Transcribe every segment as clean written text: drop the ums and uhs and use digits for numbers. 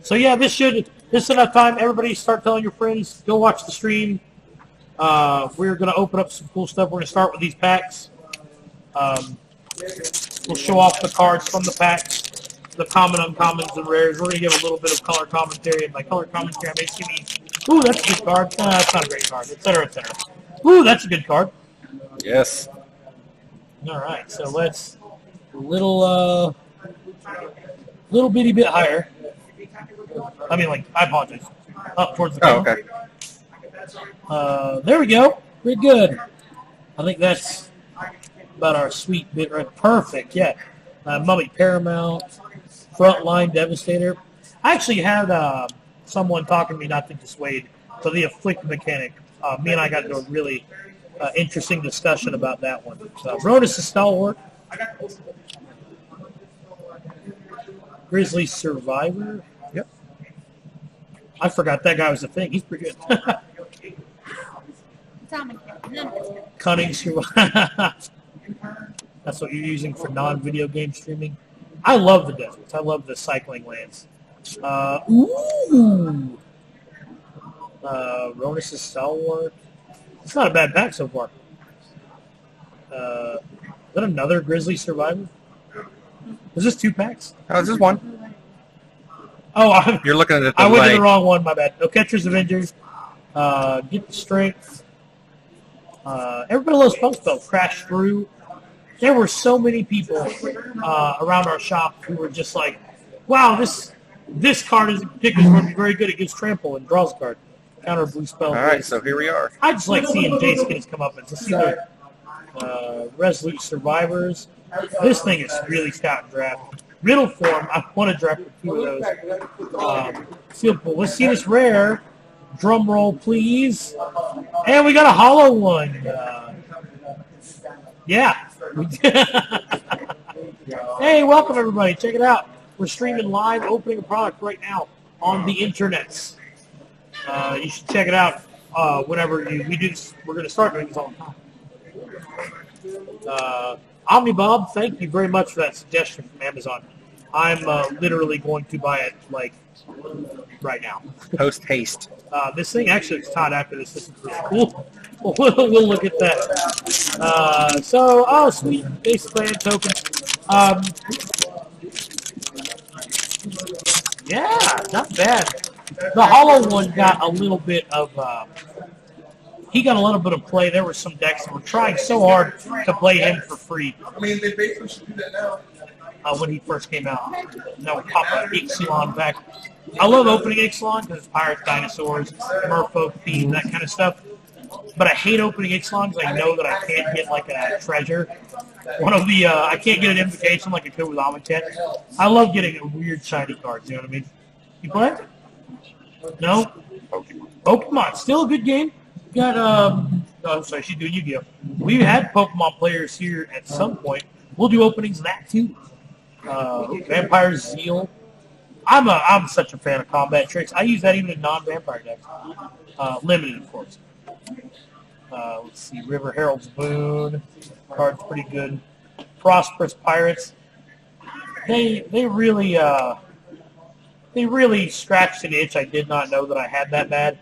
So yeah, this is enough time. Everybody start telling your friends. Go watch the stream. We're going to open up some cool stuff. We're going to start with these packs. We'll show off the cards from the packs, the common, uncommons, and rares. We're going to give a little bit of color commentary. And by color commentary, I mean, ooh, that's a good card. That's not a great card, etc., etc. Ooh, that's a good card. Yes. All right, so let's little bitty bit higher. I mean, like, I apologize. Up towards the camera. Oh, okay. There we go. Very good. I think that's about our sweet bit right. Perfect, yeah. Mummy Paramount, Frontline Devastator. I actually had someone talking to me not to dissuade, so the Afflict mechanic. Me and I got into a really interesting discussion about that one. So, Rodus the Stalwart. Grizzly Survivor. Yep. I forgot that guy was a thing. He's pretty good. Cunning Survivor. That's what you're using for non-video game streaming. I love the deserts. I love the cycling lands. Ronus' Stalwart. It's not a bad pack so far. Is that another Grizzly Survivor? Was this 2 packs? Oh, this is 1. Oh, you're looking at it. I went to the wrong one. My bad. No Catcher's Avengers. Get the Strength. Everybody loves Spell. Crash Through. There were so many people around our shop who were just like, "Wow, this card is particularly going to be very good. It gives trample and draws a card. Counter blue spell." All right, so here we are. I just like seeing J skins come up. It's just Resolute Survivors. This thing is really stout and draft. Riddle form. I want to draft a few of those. Field pool. Let's see this rare. Drum roll, please. And we got a hollow one. Yeah. Hey, welcome everybody. Check it out. We're streaming live, opening a product right now on the internets. You should check it out whenever we do. We're going to start doing this all the time. Omnibob, thank you very much for that suggestion from Amazon. I'm literally going to buy it like right now. Post haste. This thing actually is taught after this. This is pretty cool. We'll look at that. Oh, sweet. Basic land token. Yeah, not bad. The hollow one got a little bit of... he got a little bit of play. There were some decks that were trying so hard to play him for free. I mean, they basically should do that now. When he first came out. No, pop an Ixalan back. I love opening Ixalan because it's pirates, dinosaurs, merfolk theme, that kind of stuff. But I hate opening Ixalan because I know that I can't get like a treasure. One of the I can't get an invitation like I could with Amonkhet. I love getting a weird shiny cards. You know what I mean? You play? No. Pokemon, still a good game. Got oh, sorry, she's doing Yu-Gi-Oh. We've had Pokemon players here at some point. We'll do openings of that too. Vampire Zeal. I'm such a fan of combat tricks. I use that even in non-vampire decks. Limited, of course. Let's see, River Herald's Boon. Card's pretty good. Prosperous Pirates. They really scratched an itch I did not know that I had that bad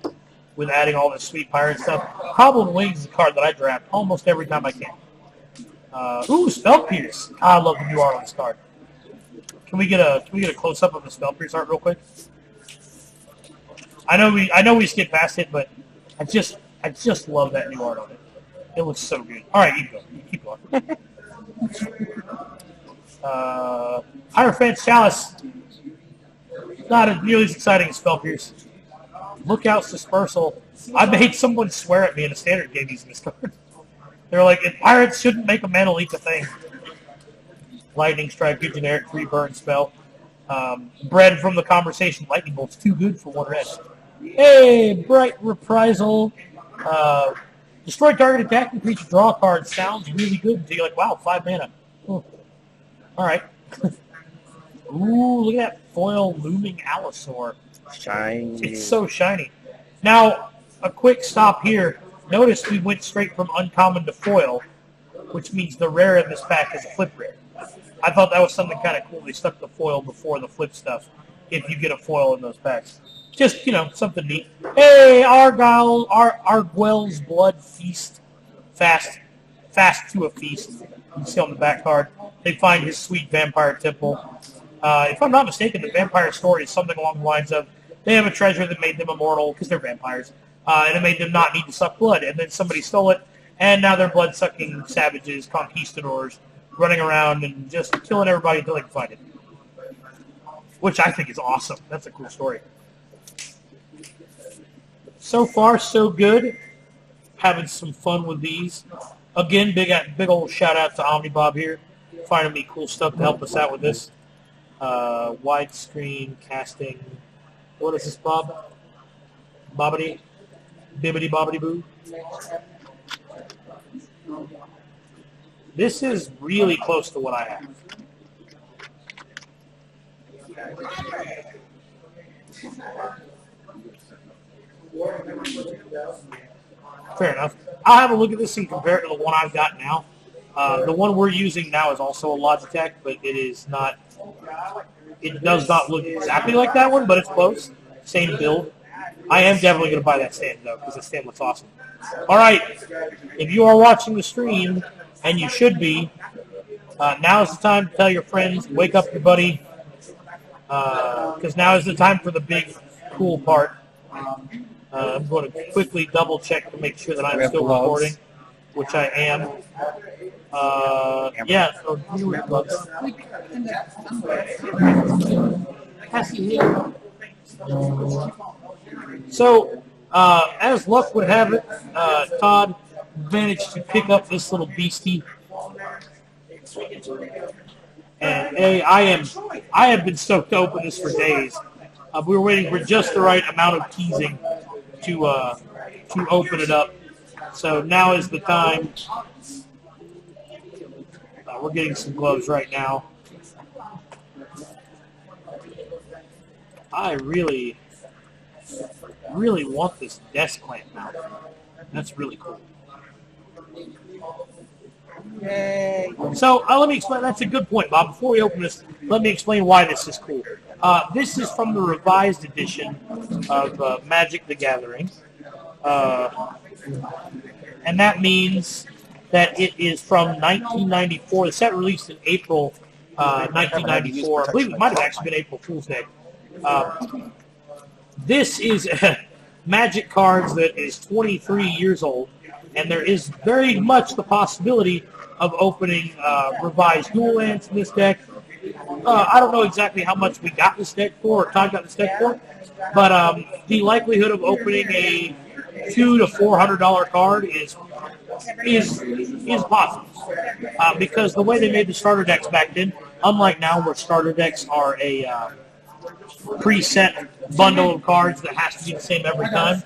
with adding all this sweet pirate stuff. Goblin Wings is a card that I draft almost every time I can. Ooh, Spell Pierce. I love the new art on this card. Can we get a close up of the Spell Pierce art real quick? I know we skipped past it, but I just love that new art on it. It looks so good. All right, you go. You keep going. Hierophant's Chalice. Not nearly as exciting as Spell Pierce. Lookout's Dispersal. I made someone swear at me in a standard game using this card. They're like, pirates shouldn't make a mana leak a thing. Lightning Strike, good generic 3-burn spell. Bred from the conversation, Lightning Bolt's too good for 1 red. Hey, Bright Reprisal. Destroy target attacking creature, draw a card. Sounds really good until you're like, wow, 5 mana. Oh. All right. Ooh, look at that foil Looming Allosaur. Shiny. It's so shiny. Now, a quick stop here. Notice we went straight from uncommon to foil, which means the rare in this pack is a flip rare. I thought that was something kind of cool. They stuck the foil before the flip stuff. if you get a foil in those packs. Just, something neat. Hey, Arguel's Blood Feast. Fast to a feast. You can see on the back card. They find his sweet vampire temple. If I'm not mistaken, the vampire story is something along the lines of they have a treasure that made them immortal because they're vampires, and it made them not need to suck blood. And then somebody stole it, and now they're blood-sucking savages, conquistadors, running around and just killing everybody until they can find it. Which I think is awesome. That's a cool story. So far, so good. Having some fun with these. Again, big old shout out to Omnibob here, finding me cool stuff to help us out with this. Widescreen casting. What is this, Bob? Bobbity? Bibbity bobbity boo? This is really close to what I have. Fair enough. I'll have a look at this and compare it to the one I've got now. The one we're using now is also a Logitech, but it is not. It does not look exactly like that one, but it's close. Same build. I am definitely going to buy that stand, though, because the stand looks awesome. All right. If you are watching the stream, and you should be, now is the time to tell your friends, wake up your buddy, because now is the time for the big, cool part. I'm going to quickly double-check to make sure that I'm still recording, which I am. Yeah, so you wear gloves. So, as luck would have it, Todd managed to pick up this little beastie. And I have been stoked to open this for days. We were waiting for just the right amount of teasing to open it up. So now is the time. We're getting some gloves right now. I really want this desk clamp now. That's really cool. Yay. So let me explain. That's a good point, Bob. Before we open this, let me explain why this is cool. This is from the revised edition of Magic the Gathering. And that means that it is from 1994. The set released in April 1994. I believe it might have actually been April Fool's Day. This is Magic cards that is 23 years old, and there is very much the possibility of opening revised dual lands in this deck. I don't know exactly how much we got this deck for, or Todd got this deck for, but the likelihood of opening a $200 to $400 card is possible. Because the way they made the starter decks back then, unlike now where starter decks are a preset bundle of cards that has to be the same every time.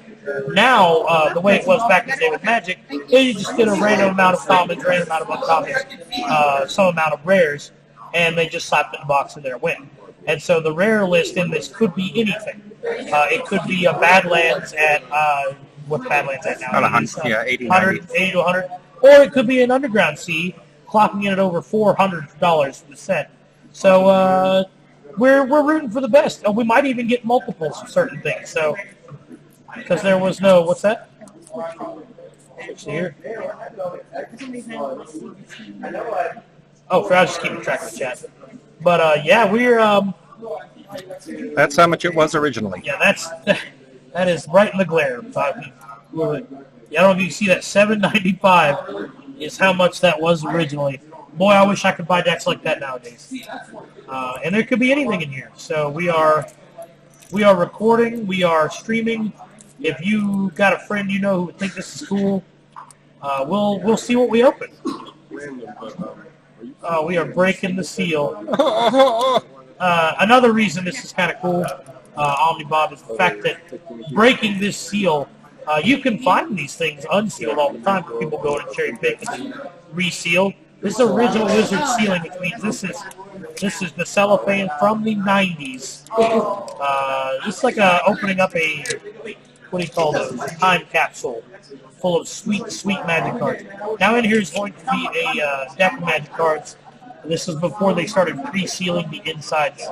Now, the way it was back in the day with Magic, you just did a random amount of commons, random amount of uncommons, some amount of rares, and they just slapped it in the box and there it went. And so the rare list in this could be anything. It could be a Badlands at, what's Badlands at now? About 100, yeah, 80 to 100. Or it could be an Underground Sea, clocking in at over $400 for the set. So we're rooting for the best. We might even get multiples of certain things. So, because there was no, what's that? Switch to here. Oh, I was just keeping track of the chat. But yeah, we're That's how much it was originally. yeah, that is right in the glare. I don't know if you can see that. $7.95 is how much that was originally. Boy, I wish I could buy decks like that nowadays. And there could be anything in here. So we are recording. We are streaming. If you got a friend you know who would think this is cool, we'll see what we open. We are breaking the seal. Another reason this is kind of cool, Omnibob, is the fact that breaking this seal, you can find these things unsealed all the time. People go in and cherry pick and reseal. This is original Wizard sealing, which means this is the cellophane from the 90s. This is like opening up a, what do you call those, time capsule full of sweet, sweet Magic cards. Now in here is going to be a deck of Magic cards. This is before they started pre-sealing the insides.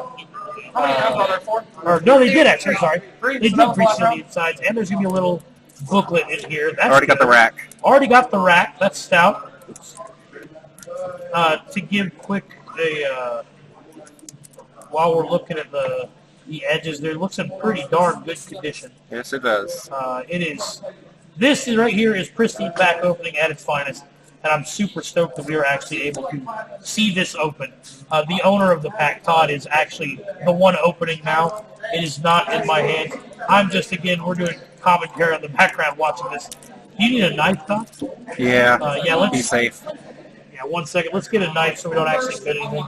How many rounds are there for? Or no, they did actually. Sorry, Three. they So did that was 3 last seal the round? insides, and there's gonna be a little booklet in here. That's Already got the good. rack. Already got the rack. That's stout. To give quick a while we're looking at the edges, there, it looks in pretty darn good condition. Yes, it does. It is. This is right here is pristine pack opening at its finest, and I'm super stoked that we are actually able to see this open. The owner of the pack, Todd, is actually the one opening now. It is not in my hand. I'm just, again, we're doing commentary on the background watching this. Do you need a knife, Todd? Yeah. Yeah, let's Be safe. Yeah, 1 second. Let's get a knife so we don't actually fit anything.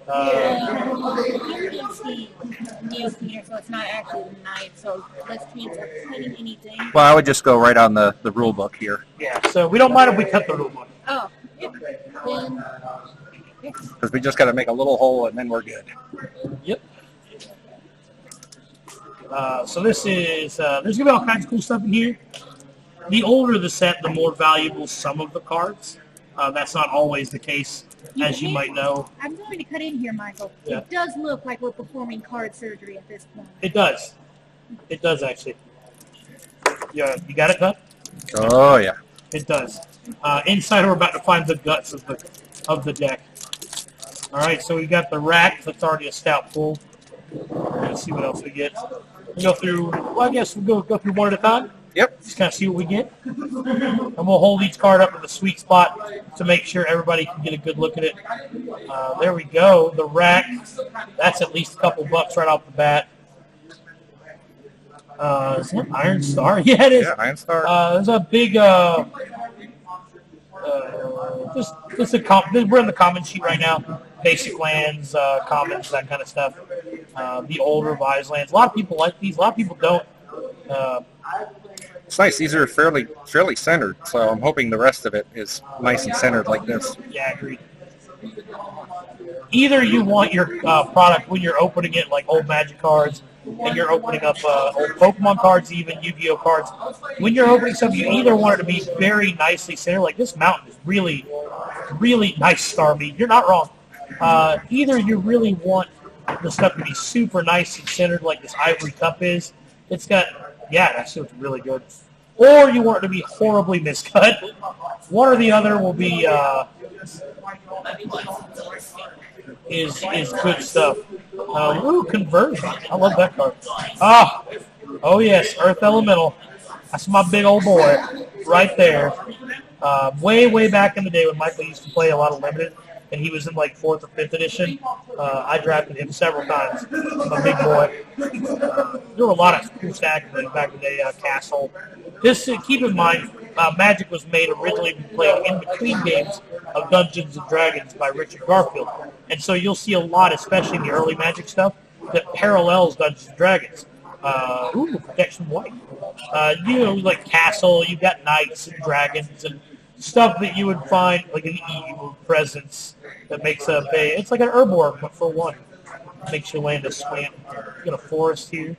Here is the nail cleaner, so it's not actually a knife, so less chance of cutting anything. Well, I would just go right on the rule book here. Yeah, so we don't mind if we cut the rule book. Oh, then Because we just got to make a little hole and then we're good. Yep. So this is, there's going to be all kinds of cool stuff in here. The older the set, the more valuable some of the cards. That's not always the case, as you might know. I'm going to cut in here, Michael. Yeah. It does look like we're performing card surgery at this point. It does. It does, actually. Yeah, you got it, Todd? Oh, yeah. It does. Inside, we're about to find the guts of the deck. All right, so we got the rack. That's already a stout pull. Let's see what else we get. We'll go through. Well, I guess we'll go through one at a time. Yep. Just kind of see what we get, and we'll hold each card up to the sweet spot to make sure everybody can get a good look at it. There we go. The rack. That's at least a couple bucks right off the bat. Is that Iron Star? Yeah, it is. Yeah, Iron Star. There's a big, just we're in the common sheet right now. Basic lands, commons, that kind of stuff. The old revised lands. A lot of people like these. A lot of people don't. It's nice. These are fairly centered, so I'm hoping the rest of it is nice and centered like this. Yeah, agreed. Either you want your product when you're opening it, like old Magic cards, and you're opening up old Pokemon cards, even Yu-Gi-Oh cards. When you're opening something, you either want it to be very nicely centered, like this mountain is really, really nice, Starmie. You're not wrong. Either you really want the stuff to be super nice and centered, like this Ivory Cup is. It's got, yeah, that looks really good. Or you want it to be horribly miscut. One or the other will be is good stuff. Ooh, conversion. I love that card. Oh yes, Earth Elemental. That's my big old boy right there. Way back in the day when Michael used to play a lot of Limited, and he was in like 4th or 5th edition. I drafted him several times. I'm a big boy. There were a lot of cool stacks back in the day. Castle. Just keep in mind, Magic was made originally to play in between games of Dungeons and Dragons by Richard Garfield, and so you'll see a lot, especially in the early Magic stuff, that parallels Dungeons and Dragons. Protection White. Like Castle. You've got knights and dragons and stuff that you would find like an evil presence that makes up it's like an Urborg, but for one. Makes your land a swamp. You got a forest here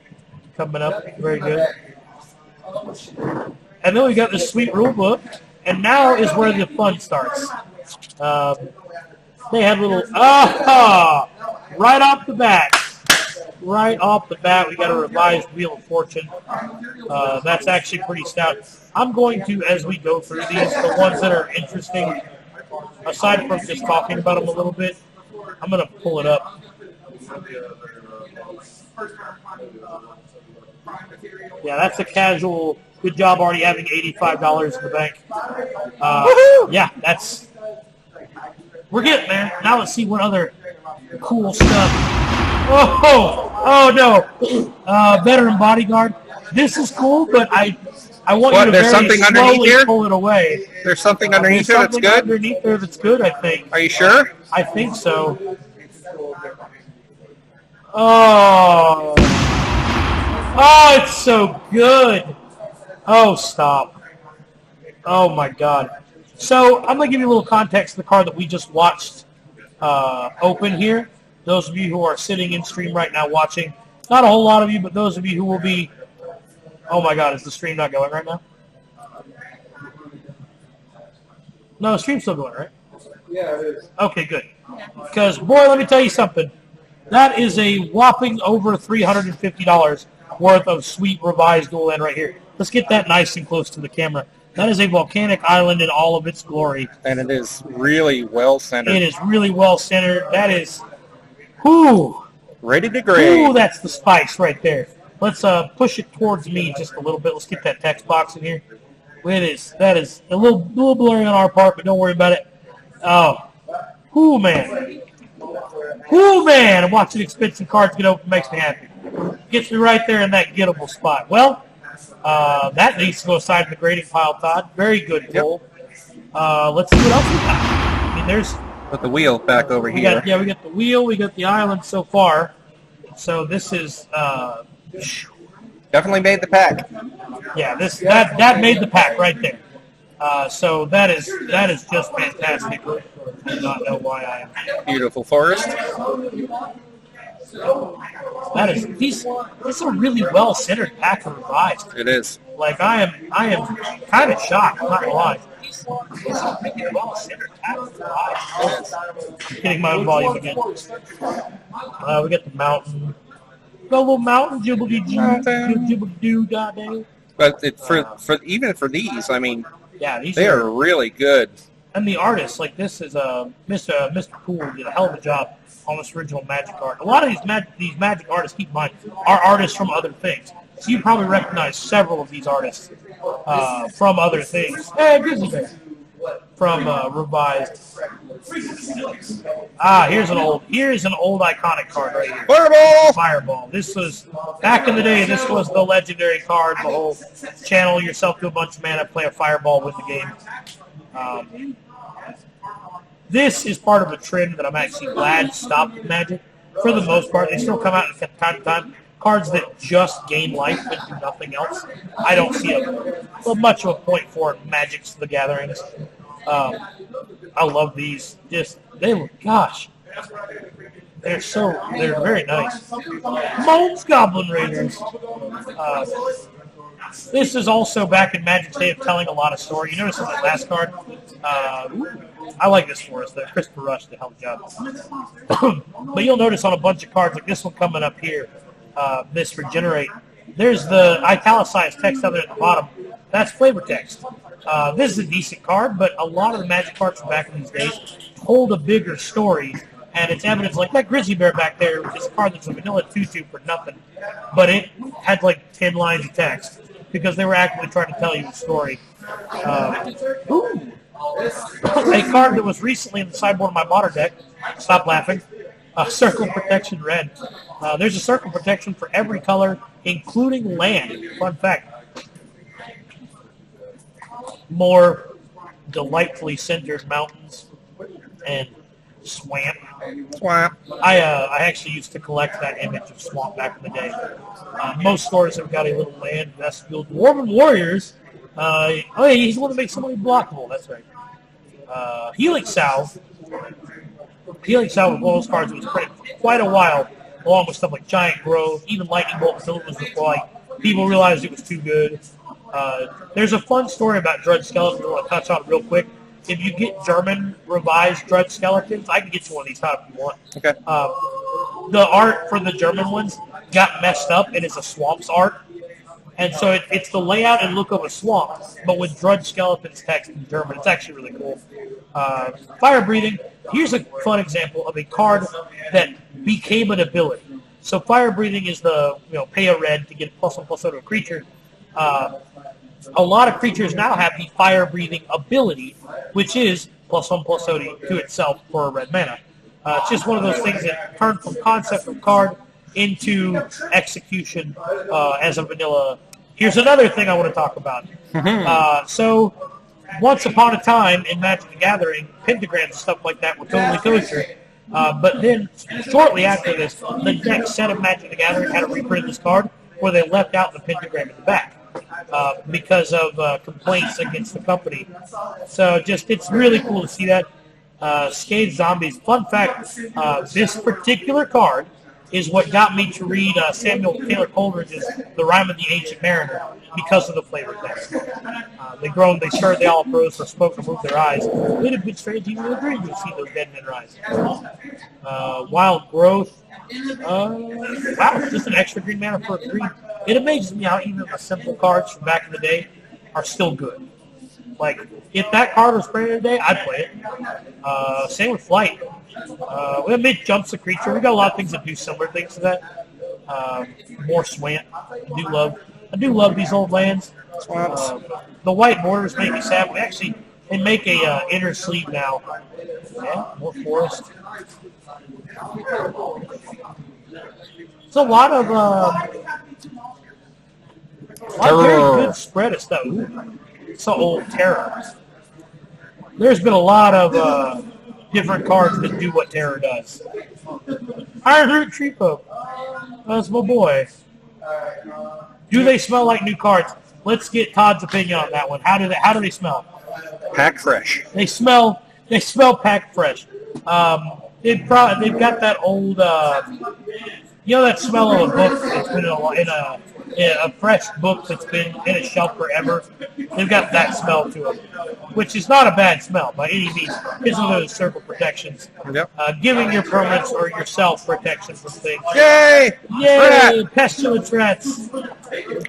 coming up. Very good. And then we got this sweet rule book, and now is where the fun starts. They had little right off the bat. Right off the bat, we got a revised Wheel of Fortune. That's actually pretty stout. I'm going to, as we go through these, the ones that are interesting, aside from just talking about them a little bit, I'm going to pull it up. Yeah, that's a casual. Good job already having $85 in the bank. Yeah, that's. We're getting there. Now let's see what other cool stuff. Oh no! Veteran Bodyguard. This is cool, but I want you to there's very something underneath slowly here? pull it away. There's something underneath There's there that's something good? underneath there that's good, I think. Are you sure? I think so. Oh, it's so good. Oh, stop. Oh, my God. So I'm going to give you a little context to the card that we just watched open here. Those of you who are sitting in stream right now watching, not a whole lot of you, but those of you who will be, oh, my God, is the stream not going right now? No, the stream's still going, right? Yeah, it is. Okay, good. Because, boy, let me tell you something. That is a whopping over $350 worth of sweet revised dual land right here. Let's get that nice and close to the camera. That is a volcanic island in all of its glory. And it is really well centered. It is really well centered. That is, whoo, Ready to grade. ooh, that's the spice right there. Let's push it towards me just a little bit. Let's get that text box in here. That is a little blurry on our part, but don't worry about it. Oh, whoo, man. Whoo, man. Watching expensive cards get open makes me happy. Gets me right there in that gettable spot. Well, that needs to go aside in the grading pile, Todd. Very good pull. Let's see what else we got. I mean, there's... Put the wheel back over we here. got the wheel. We got the island so far. So this is... Definitely made the pack. yeah, that made the pack right there. So that is just fantastic. I do not know why I am... Beautiful forest. That is... This is a really well-centered pack of revised. It is. Like, I am kind of shocked, I'm not going to lie. It's a really well-centered pack of revised. Getting my own volume again. We got the mountain. Got a little mountain, jibbly-doo, goddamn. But even for these, I mean, Yeah, these they are really good. And the artists, like this is Mr. Poole did a hell of a job on this original Magic art. A lot of these Magic artists, keep in mind, are artists from other things. So you probably recognize several of these artists from other things. Hey, Grizzly Bear. From revised. Here's an old iconic card right here. Fireball! Fireball. This was back in the day. This was the legendary card. The whole channel yourself to a bunch of mana, play a fireball, win the game. This is part of a trend that I'm actually glad stopped with Magic. For the most part, they still come out from time to time. Cards that just gain life and do nothing else. I don't see much of a point for it in Magic's The Gatherings. I love these. They're very nice. Moans Goblin Raiders. This is also back in Magic's day of telling a lot of story. You notice on that last card, I like this for us. Christopher Rush did a hell of a job. But you'll notice on a bunch of cards, like this one coming up here, this Regenerate, there's the italicized text of it at the bottom. That's flavor text. This is a decent card, but a lot of the Magic cards from back in these days told a bigger story, and it's evidence like that Grizzly Bear back there, which is a card that's a vanilla 2/2 for nothing, but it had like 10 lines of text because they were actively trying to tell you a story. A card that was recently in the sideboard of my modern deck, stop laughing, Circle Protection Red. There's a Circle Protection for every color, including land. Fun fact. More delightfully centered mountains and swamp. I actually used to collect that image of swamp back in the day. Most stores have got a little land vestibule. Dwarven Warriors. He's the one that makes somebody blockable. That's right. Helix Salve. Helix Salve was one of those cards that was printed for quite a while, along with stuff like Giant Growth, even Lightning Bolt until it was deployed. People realized it was too good. There's a fun story about Drudge Skeletons I want to touch on real quick. If you get German revised Drudge Skeletons, I can get you one of these if you want. Okay. The art for the German ones got messed up, and it's a swamps art. And so it's the layout and look of a swamp, but with Drudge Skeletons text in German. It's actually really cool. Fire Breathing. Here's a fun example of a card that became an ability. So Fire Breathing is the, pay a red to get +1/+0 to a creature. A lot of creatures now have the Fire Breathing ability, which is +1/+0 to itself for a red mana. It's just one of those things that turned from concept of card into execution as a vanilla. Here's another thing I want to talk about. So once upon a time in Magic the Gathering, pentagrams and stuff like that were totally kosher. But then shortly after this, the next set of Magic the Gathering had to reprint this card where they left out the pentagram at the back because of complaints against the company. So it's really cool to see that. Scathed Zombies. Fun fact, this particular card is what got me to read Samuel Taylor Coleridge's The Rime of the Ancient Mariner because of the flavor text. They groaned, they stirred, they all froze, for smoke removed their eyes. We'd have been strange even in a dream to see those dead men rise. Wild Growth. Wow, just an extra green mana for a green. It amazes me how even the simple cards from back in the day are still good. Like, if that card was printed today, I'd play it. Same with Flight. We have mid jumps a creature. We got a lot of things that do similar things to that. More Swamp. I do love these old lands. The white borders make me sad. They make a inner sleeve now. Yeah, more forest. It's a lot of very good spread of stuff. Ooh, it's an old Terror. There's been a lot of different cards that do what Terror does. Ironroot Tree Poke. That's my boy. Do they smell like new cards? Let's get Todd's opinion on that one. How do they smell? Pack fresh. They smell packed fresh. They've got that old, that smell of a book that's been in a fresh book that's been in a shelf forever. They've got that smell to them, which is not a bad smell by any means. It's one of those circle protections. Yep. Giving your permanents or yourself protection from things. Yay! Yay! Pestilence rats.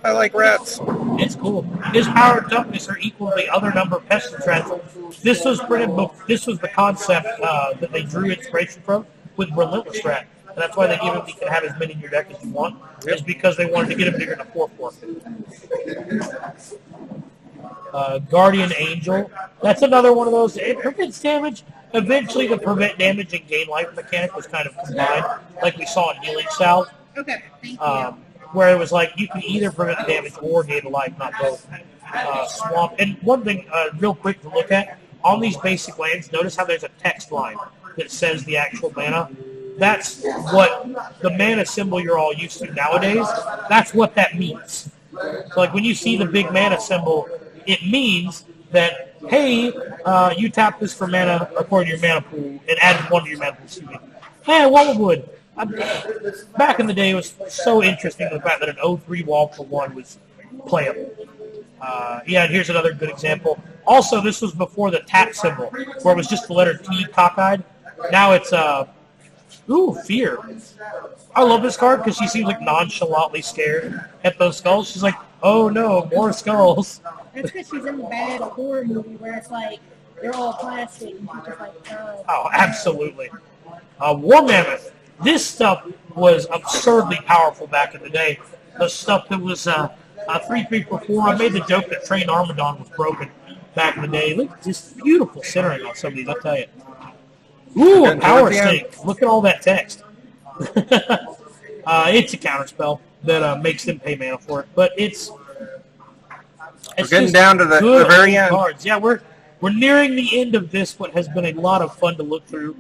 I like rats. It's cool. His power and toughness are equal to the other number of pestilence rats. This was printed. This was the concept that they drew inspiration from with Relentless Rat. And that's why they give him. He can have as many in your deck as you want. Is because they wanted to get him bigger than a 4/4. Guardian Angel. That's another one of those. It prevents damage. Eventually, the prevent damage and gain life mechanic was kind of combined, like we saw in Healing Salve. Okay, thank you. Where it was like you can either prevent damage or gain life, not both. Swamp. And one thing, real quick to look at, on these basic lands, notice how there's a text line that says the actual mana. That's what the mana symbol you're all used to nowadays, that's what that means. So like when you see the big mana symbol, it means that, hey, you tap this for mana according to your mana pool and add one to your mana pool. Excuse me. Man, Wallwood. Back in the day, it was so interesting the fact that an 0-3 wall for 1 was playable. Yeah, and here's another good example. Also, this was before the tap symbol, where it was just the letter T cockeyed. Now it's, Fear. I love this card because she seems like nonchalantly scared at those skulls. She's like, oh no, more skulls. That's because she's in the bad horror movie where it's like, they're all plastic, and she's just like, oh, absolutely. War Mammoth. This stuff was absurdly powerful back in the day. The stuff that was 3/3 for 4. I made the joke that Train Armadon was broken back in the day. Look at this beautiful centering on some of these, I'll tell you. Ooh, a power stink. Look at all that text. It's a counterspell that makes them pay mana for it. But it's getting down to the very end. Cards. Yeah, we're nearing the end of this, what has been a lot of fun to look through.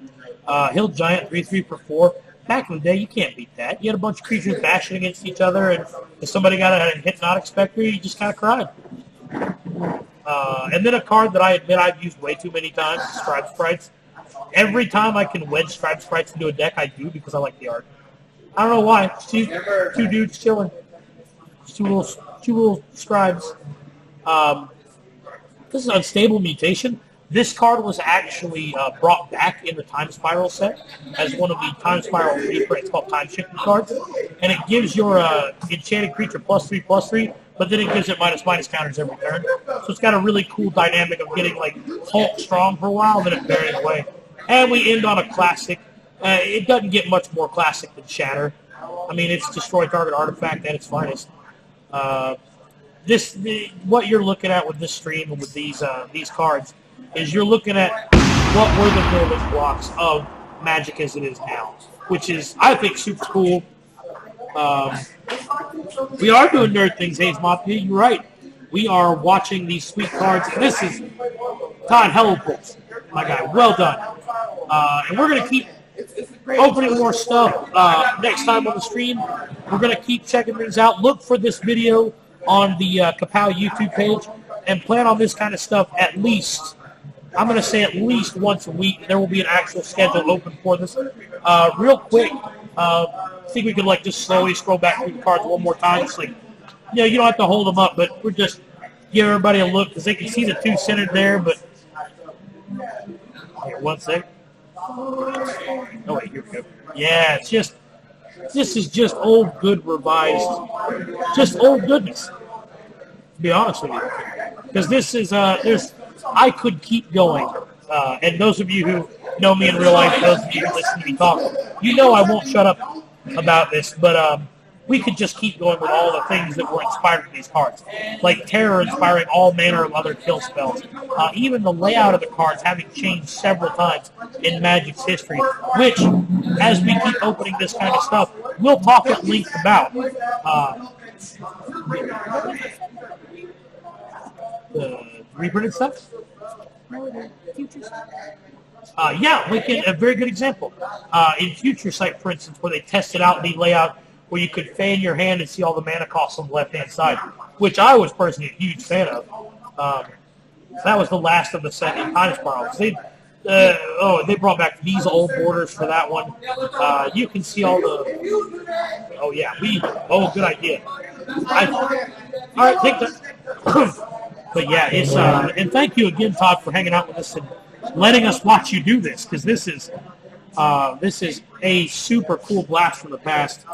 Hill Giant, 3/3 for 4. Back in the day, you can't beat that. You had a bunch of creatures bashing against each other, and if somebody got a Hypnotic Spectre, you just kind of cried. And then a card that I admit I've used way too many times, Stripe Sprites. Every time I can wedge Stripe Sprites into a deck, I do because I like the art. I don't know why. It's two dudes chilling. It's two little scribes. This is Unstable Mutation. This card was actually brought back in the Time Spiral set as one of the Time Spiral reprints. It's called Time Shifting cards. And it gives your enchanted creature +3/+3, but then it gives it --/ counters every turn. So it's got a really cool dynamic of getting like Hulk strong for a while, then it buries away. And we end on a classic. It doesn't get much more classic than Shatter. I mean, it's destroy target artifact at its finest. What you're looking at with this stream and with these cards is you're looking at what were the building blocks of Magic as it is now, which is, I think, super cool. We are doing nerd things, Hayes Mafia. You're right. We are watching these sweet cards. This is Todd Hellpulse, my guy. Well done. And we're going to keep opening more stuff next time on the stream. We're going to keep checking things out. Look for this video on the Kapow YouTube page and plan on this kind of stuff at least, I'm going to say at least once a week. There will be an actual schedule open for this. Real quick, I think we could like just slowly scroll back through the cards one more time. It's like, you don't have to hold them up, but we're just give everybody a look because they can see the two centered there. But here, one sec. Oh wait, here we go. Yeah, it's just This is just old, good, revised, just old goodness, to be honest with you. Because this is, I could keep going. And those of you who know me in real life, those of you who listen to me talk, you know I won't shut up about this, but we could just keep going with all the things that were inspired from these cards. Like Terror inspiring all manner of other kill spells. Even the layout of the cards having changed several times in Magic's history, which, as we keep opening this kind of stuff, we'll talk at length about. The reprinted stuff? Yeah, like a very good example. In Future Sight, for instance, where they tested out the layout where you could fan your hand and see all the mana costs on the left-hand side, which I was personally a huge fan of. That was the last of the set in Time Spirals. They brought back these old borders for that one. You can see all the... Oh, yeah. Good idea. All right, take that. But, yeah, it's... and thank you again, Todd, for hanging out with us and letting us watch you do this, because this is a super cool blast from the past.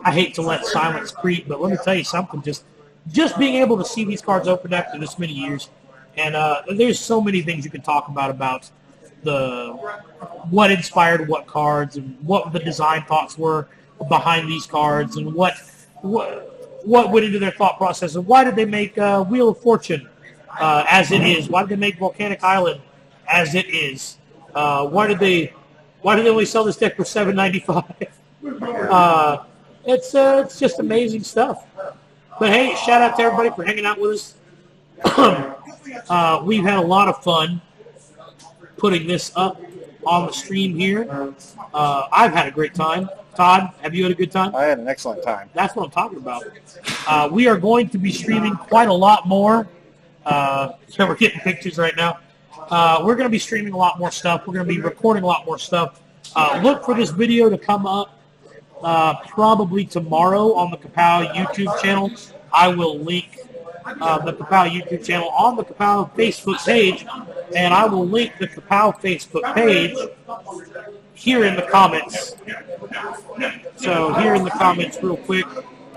I hate to let silence creep, but let me tell you something. Just being able to see these cards open after this many years, and there's so many things you can talk about what inspired what cards and what the design thoughts were behind these cards and what went into their thought process and why did they make Wheel of Fortune as it is? Why did they make Volcanic Island as it is? Why did they only sell this deck for $7.95? It's just amazing stuff. But hey, shout out to everybody for hanging out with us. We've had a lot of fun putting this up on the stream here. I've had a great time. Todd, have you had a good time? I had an excellent time. That's what I'm talking about. We are going to be streaming quite a lot more. So we're getting pictures right now. We're going to be streaming a lot more stuff. We're going to be recording a lot more stuff. Look for this video to come up probably tomorrow on the Kapow YouTube channel. I will link the Kapow YouTube channel on the Kapow Facebook page, and I will link the Kapow Facebook page here in the comments. So here in the comments real quick,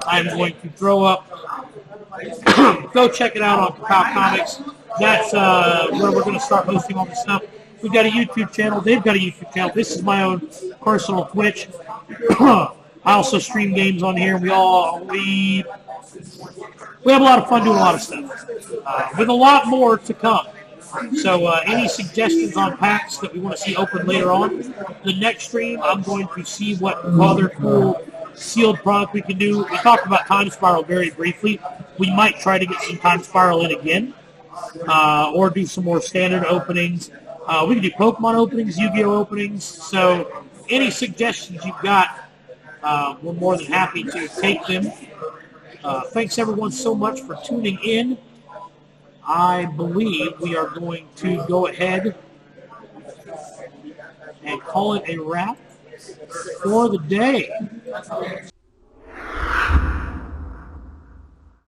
I'm going to throw up, go check it out on Kapow Comics. That's where we're going to start hosting all this stuff. We've got a YouTube channel. They've got a YouTube channel. This is my own personal Twitch. I also stream games on here. We have a lot of fun doing a lot of stuff, with a lot more to come. So any suggestions on packs that we want to see open later on? The next stream, I'm going to see what other cool sealed product we can do. We talked about Time Spiral very briefly. We might try to get some Time Spiral in again, or do some more standard openings. We can do Pokemon openings, Yu-Gi-Oh openings. So any suggestions you've got, we're more than happy to take them. Thanks everyone so much for tuning in. I believe we are going to go ahead and call it a wrap for the day.